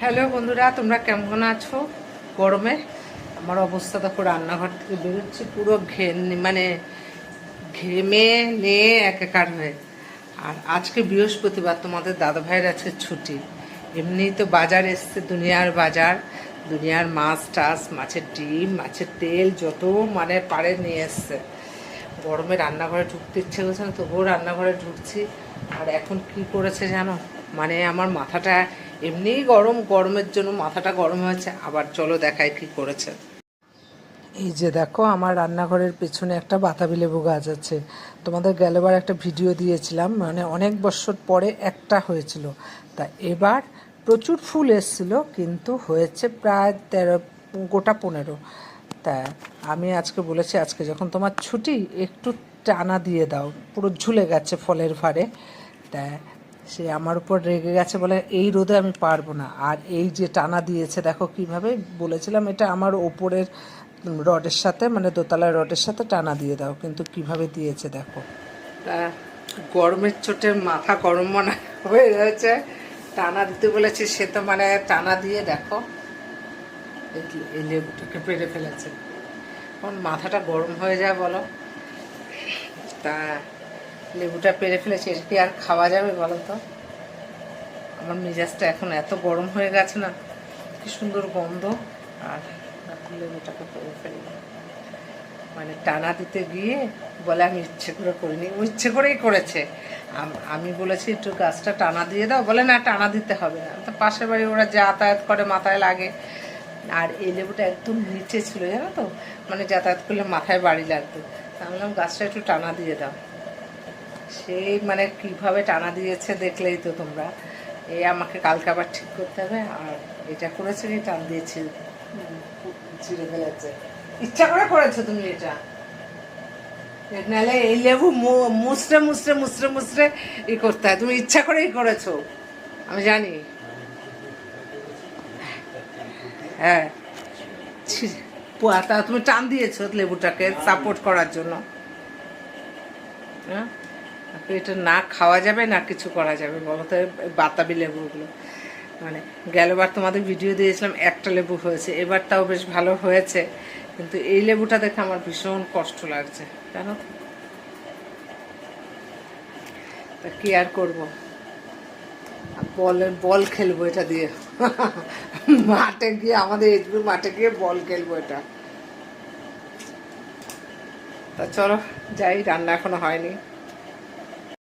Hello বন্ধুরা, তোমরা কেমন আছো? গরমে আমার অবস্থা দেখো, রান্নাঘর থেকে বেরোচ্ছি পুরো ঘেমে নিয়ে একাকার হয়ে। আর আজকে বৃহস্পতিবার, তোমাদের দাদা ভাইয়ের আজকে ছুটি। এমনিই তো বাজার এসছে, দুনিয়ার বাজার, দুনিয়ার মাছ টাছ, মাছের ডিম, মাছের তেল যত পারে নিয়ে এসছে। গরমে রান্নাঘরে ঢুকতে ইচ্ছে করছে না, তবুও রান্নাঘরে ঢুকছি। আর এখন কি করেছে জানো, আমার মাথাটা এমনিই গরমের জন্য মাথাটা গরম হয়েছে, আবার চলো দেখাই কি করেছে। এই যে দেখো, আমার রান্নাঘরের পেছনে একটা বাতাবি লেবু গাছ আছে। তোমাদের গেলবার একটা ভিডিও দিয়েছিলাম, অনেক বছর পরে একটা হয়েছিল। তা এবার প্রচুর ফুল এসেছিল, কিন্তু হয়েছে প্রায় 15। তা আমি আজকে বলেছি, আজকে যখন তোমার ছুটি একটু টানা দিয়ে দাও, পুরো ঝুলে গেছে ফলের ভারে। তা সে আমার উপর রেগে গেছে, বলে এই রোদে আমি পারবো না। আর এই যে টানা দিয়েছে দেখো কিভাবে, বলেছিলাম এটা আমার ওপরের রডের সাথে, দোতলার রডের সাথে টানা দিয়ে দাও, কিন্তু কিভাবে দিয়েছে দেখো। তা গরমের চোটে মাথা গরম হয়ে রয়েছে, টানা দিতে বলেছে, সে তো টানা দিয়ে দেখো এই লেবুটাকে পেরে ফেলেছে। এখন মাথাটা গরম হয়ে যায় বলো। তা লেবুটা পেরে ফেলেছে, এটা কি আর খাওয়া যাবে বলো তো? আমার মেজাজটা এখন এত গরম হয়ে গেছে না, কি সুন্দর গন্ধ। আর লেবুটাকে পেরে ফেলি, টানা দিতে গিয়ে বলে আমি ইচ্ছে করে করিনি, ও ইচ্ছে করেই করেছে। আমি বলেছি একটু গাছটা টানা দিয়ে দাও, বলে না টানা দিতে হবে না। তো পাশের বাড়ি ওরা যাতায়াত করে, মাথায় লাগে। আর এই লেবুটা একদম নিচে ছিল জানো তো, যাতায়াত করলে মাথায় বাড়ি লাগতো। আমি বললাম গাছটা একটু টানা দিয়ে দাও। সেই কিভাবে টানা দিয়েছে দেখলেই তো তোমরা। এই আমাকে কালকে আবার ঠিক করতে হবে। আর এটা করেছে কি, টান দিয়েছি, ছিঁড়ে ফেলেছে। ইচ্ছা করে করেছো তুমি এটা, নাহলে এই লেবু মুচড়ে মুচড়ে মুচড়ে মুচড়ে ই করতে হয়। তুমি ইচ্ছা করেই করেছো, আমি জানি। হ্যাঁ, তা তুমি টান দিয়েছো লেবুটাকে সাপোর্ট করার জন্য। হ্যাঁ, এটা না খাওয়া যাবে না কিছু করা যাবে বলো তো? বাতাবি লেবুগুলো গেলবার তোমাদের ভিডিও দিয়েছিলাম, একটা লেবু হয়েছে, এবার তাও বেশ ভালো হয়েছে। কিন্তু এই লেবুটা দেখে আমার ভীষণ কষ্ট লাগছে জানো তো। তা কি আর করবো, বল খেলবো এটা দিয়ে। মাঠে গিয়ে, আমাদের এইচবি মাঠে গিয়ে বল খেলবো এটা। তা চলো যাই, রান্না এখনো হয়নি।